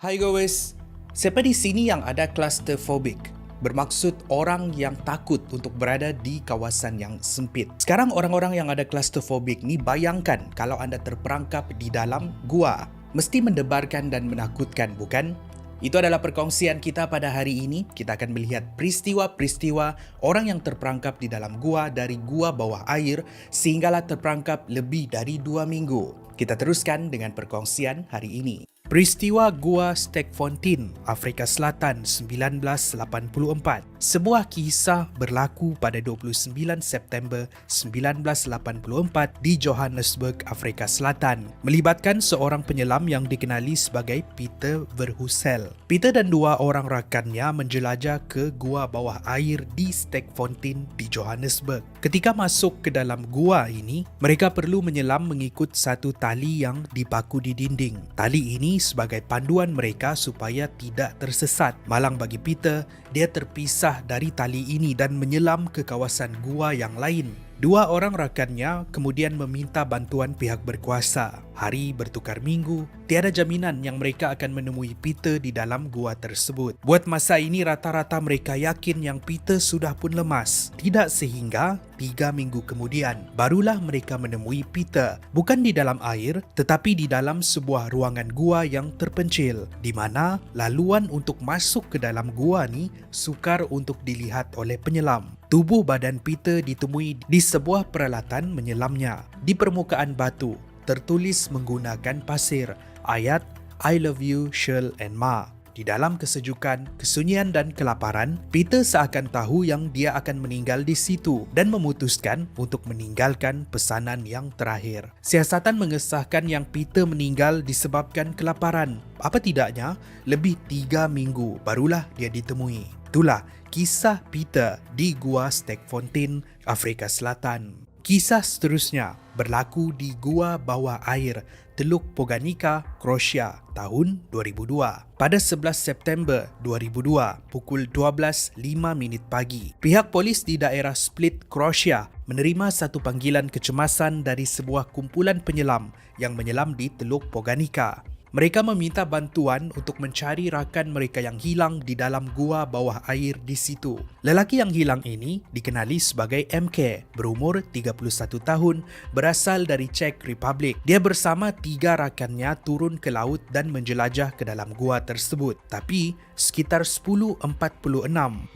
Hai guys, siapa di sini yang ada claustrophobic? Bermaksud orang yang takut untuk berada di kawasan yang sempit. Sekarang orang-orang yang ada claustrophobic ni bayangkan kalau anda terperangkap di dalam gua. Mesti mendebarkan dan menakutkan, bukan? Itu adalah perkongsian kita pada hari ini. Kita akan melihat peristiwa-peristiwa orang yang terperangkap di dalam gua dari gua bawah air sehinggalah terperangkap lebih dari 2 minggu. Kita teruskan dengan perkongsian hari ini. Peristiwa Gua Stekfontein, Afrika Selatan 1984. Sebuah kisah berlaku pada 29 September 1984 di Johannesburg, Afrika Selatan, melibatkan seorang penyelam yang dikenali sebagai Peter Verhuisel. Peter dan dua orang rakannya menjelajah ke gua bawah air di Stekfontein di Johannesburg. Ketika masuk ke dalam gua ini, mereka perlu menyelam mengikut satu tali yang dipaku di dinding. Tali ini sebagai panduan mereka supaya tidak tersesat. Malang bagi Peter, dia terpisah dari tali ini dan menyelam ke kawasan gua yang lain. Dua orang rakannya kemudian meminta bantuan pihak berkuasa. Hari bertukar minggu, tiada jaminan yang mereka akan menemui Peter di dalam gua tersebut. Buat masa ini rata-rata mereka yakin yang Peter sudah pun lemas. Tidak sehingga 3 minggu kemudian, barulah mereka menemui Peter. Bukan di dalam air, tetapi di dalam sebuah ruangan gua yang terpencil, di mana laluan untuk masuk ke dalam gua ni sukar untuk dilihat oleh penyelam. Tubuh badan Peter ditemui di sebuah peralatan menyelamnya. Di permukaan batu, tertulis menggunakan pasir ayat I love you Shirl and Ma. Di dalam kesejukan, kesunyian dan kelaparan, Peter seakan tahu yang dia akan meninggal di situ dan memutuskan untuk meninggalkan pesanan yang terakhir. Siasatan mengesahkan yang Peter meninggal disebabkan kelaparan. Apa tidaknya, lebih 3 minggu barulah dia ditemui. Itulah kisah Peter di Gua Stekfontein, Afrika Selatan. Kisah seterusnya berlaku di gua bawah air Teluk Poganica, Croatia tahun 2002. Pada 11 September 2002, pukul 12.05 pagi, pihak polis di daerah Split, Croatia menerima satu panggilan kecemasan dari sebuah kumpulan penyelam yang menyelam di Teluk Poganica. Mereka meminta bantuan untuk mencari rakan mereka yang hilang di dalam gua bawah air di situ. Lelaki yang hilang ini dikenali sebagai MK, berumur 31 tahun, berasal dari Czech Republic. Dia bersama 3 rakannya turun ke laut dan menjelajah ke dalam gua tersebut. Tapi, sekitar 10.46,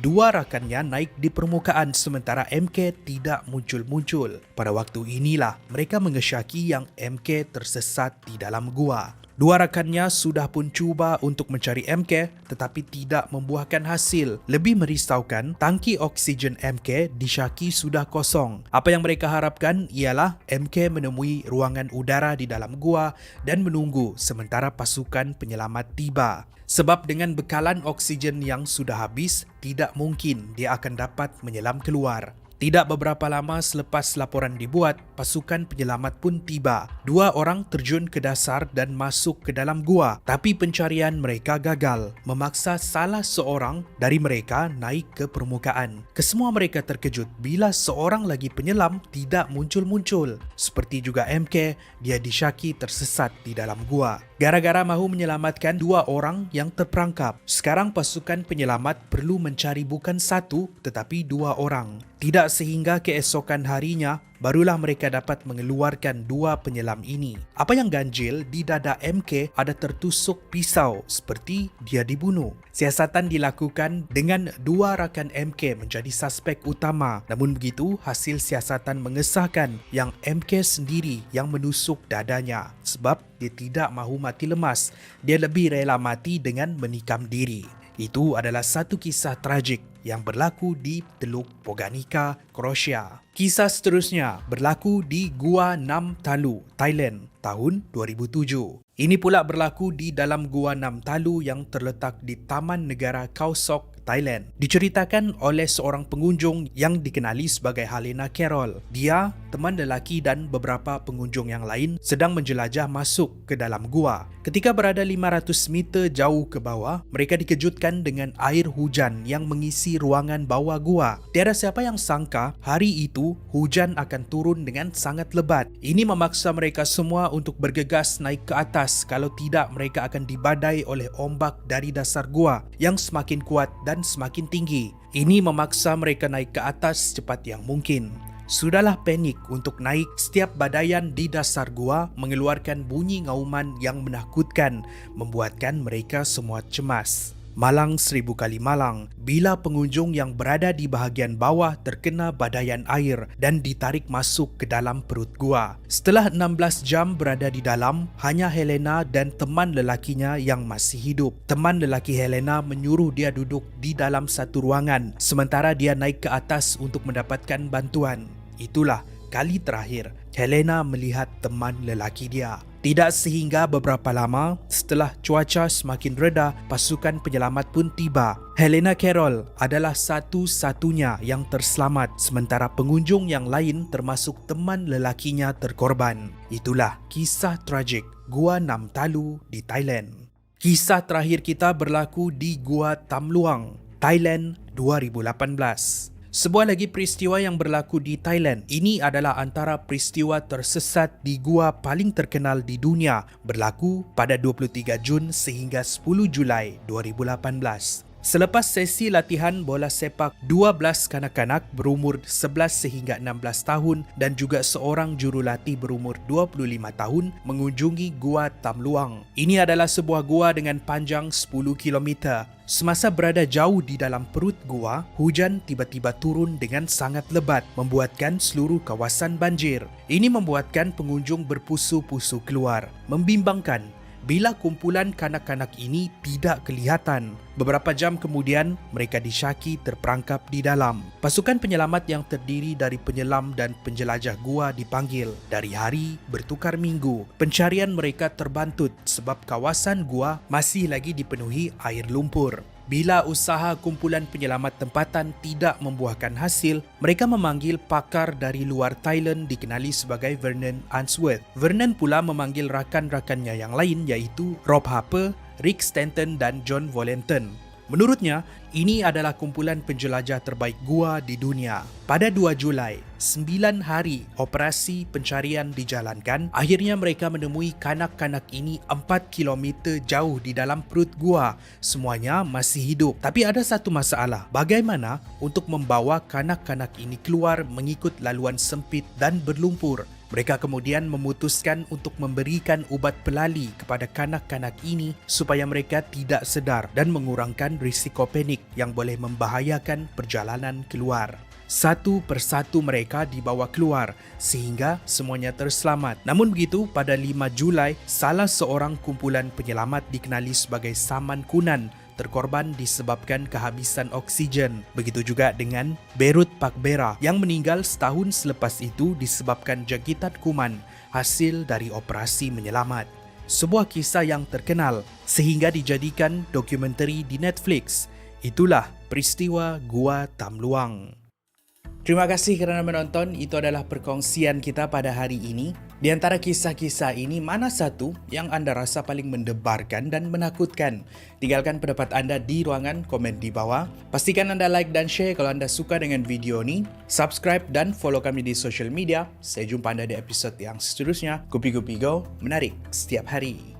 2 rakannya naik di permukaan sementara MK tidak muncul-muncul. Pada waktu inilah mereka mengesyaki yang MK tersesat di dalam gua. 2 rakannya sudah pun cuba untuk mencari MK tetapi tidak membuahkan hasil. Lebih merisaukan, tangki oksigen MK disyaki sudah kosong. Apa yang mereka harapkan ialah MK menemui ruangan udara di dalam gua dan menunggu sementara pasukan penyelamat tiba. Sebab dengan bekalan oksigen yang sudah habis, tidak mungkin dia akan dapat menyelam keluar. Tidak beberapa lama selepas laporan dibuat, pasukan penyelamat pun tiba. 2 orang terjun ke dasar dan masuk ke dalam gua. Tapi pencarian mereka gagal, memaksa salah seorang dari mereka naik ke permukaan. Kesemua mereka terkejut bila seorang lagi penyelam tidak muncul-muncul. Seperti juga MK, dia disyaki tersesat di dalam gua. Gara-gara mahu menyelamatkan 2 orang yang terperangkap, sekarang pasukan penyelamat perlu mencari bukan 1 tetapi 2 orang. Tidak sehingga keesokan harinya, barulah mereka dapat mengeluarkan 2 penyelam ini. Apa yang ganjil, di dada MK ada tertusuk pisau seperti dia dibunuh. Siasatan dilakukan dengan 2 rakan MK menjadi suspek utama. Namun begitu, hasil siasatan mengesahkan yang MK sendiri yang menusuk dadanya. Sebab dia tidak mahu mati lemas. Dia lebih rela mati dengan menikam diri. Itu adalah satu kisah tragik yang berlaku di Teluk Poganica, Croatia. Kisah seterusnya berlaku di Gua Nam Talu, Thailand tahun 2007. Ini pula berlaku di dalam Gua Nam Talu yang terletak di Taman Negara Khao Sok, Thailand. Diceritakan oleh seorang pengunjung yang dikenali sebagai Helena Carroll. Dia, teman lelaki dan beberapa pengunjung yang lain sedang menjelajah masuk ke dalam gua. Ketika berada 500 meter jauh ke bawah, mereka dikejutkan dengan air hujan yang mengisi ruangan bawah gua. Tiada siapa yang sangka hari itu hujan akan turun dengan sangat lebat. Ini memaksa mereka semua untuk bergegas naik ke atas atas, kalau tidak mereka akan dibadai oleh ombak dari dasar gua yang semakin kuat dan semakin tinggi. Ini memaksa mereka naik ke atas secepat yang mungkin. Sudahlah panik untuk naik, setiap badaian di dasar gua mengeluarkan bunyi ngauman yang menakutkan, membuatkan mereka semua cemas. Malang seribu kali malang bila pengunjung yang berada di bahagian bawah terkena badaian air dan ditarik masuk ke dalam perut gua. Setelah 16 jam berada di dalam, hanya Helena dan teman lelakinya yang masih hidup. Teman lelaki Helena menyuruh dia duduk di dalam satu ruangan sementara dia naik ke atas untuk mendapatkan bantuan. Itulah kali terakhir Helena melihat teman lelaki dia. Tidak sehingga beberapa lama setelah cuaca semakin reda, pasukan penyelamat pun tiba. Helena Carroll adalah satu-satunya yang terselamat, sementara pengunjung yang lain termasuk teman lelakinya terkorban. Itulah kisah tragik Gua Nam Talu di Thailand. Kisah terakhir kita berlaku di Gua Tam Luang, Thailand 2018. Sebuah lagi peristiwa yang berlaku di Thailand. Ini adalah antara peristiwa tersesat di gua paling terkenal di dunia, berlaku pada 23 Jun sehingga 10 Julai 2018. Selepas sesi latihan bola sepak, 12 kanak-kanak berumur 11 sehingga 16 tahun dan juga seorang jurulatih berumur 25 tahun mengunjungi Gua Tam Luang. Ini adalah sebuah gua dengan panjang 10 km. Semasa berada jauh di dalam perut gua, hujan tiba-tiba turun dengan sangat lebat, membuatkan seluruh kawasan banjir. Ini membuatkan pengunjung berpusu-pusu keluar. Membimbangkan bila kumpulan kanak-kanak ini tidak kelihatan. Beberapa jam kemudian, mereka disyaki terperangkap di dalam. Pasukan penyelamat yang terdiri dari penyelam dan penjelajah gua dipanggil. Dari hari bertukar minggu, pencarian mereka terbantut sebab kawasan gua masih lagi dipenuhi air lumpur. Bila usaha kumpulan penyelamat tempatan tidak membuahkan hasil, mereka memanggil pakar dari luar Thailand dikenali sebagai Vernon Unsworth. Vernon pula memanggil rakan-rakannya yang lain iaitu Rob Harper, Rick Stanton dan John Volenton. Menurutnya, ini adalah kumpulan penjelajah terbaik gua di dunia. Pada 2 Julai, 9 hari operasi pencarian dijalankan, akhirnya mereka menemui kanak-kanak ini 4 km jauh di dalam perut gua. Semuanya masih hidup. Tapi ada satu masalah, bagaimana untuk membawa kanak-kanak ini keluar mengikut laluan sempit dan berlumpur. Mereka kemudian memutuskan untuk memberikan ubat pelali kepada kanak-kanak ini supaya mereka tidak sedar dan mengurangkan risiko panik yang boleh membahayakan perjalanan keluar. Satu persatu mereka dibawa keluar sehingga semuanya terselamat. Namun begitu, pada 5 Julai, salah seorang kumpulan penyelamat dikenali sebagai Saman Kunan terkorban disebabkan kehabisan oksigen. Begitu juga dengan Berut Pakbera yang meninggal setahun selepas itu disebabkan jangkitan kuman hasil dari operasi menyelamat. Sebuah kisah yang terkenal sehingga dijadikan dokumentari di Netflix. Itulah peristiwa Gua Tam Luang. Terima kasih kerana menonton. Itu adalah perkongsian kita pada hari ini. Di antara kisah-kisah ini, mana satu yang anda rasa paling mendebarkan dan menakutkan? Tinggalkan pendapat anda di ruangan komen di bawah. Pastikan anda like dan share kalau anda suka dengan video ini. Subscribe dan follow kami di social media. Saya jumpa anda di episod yang seterusnya. Kupi-Kupi Go, menarik setiap hari.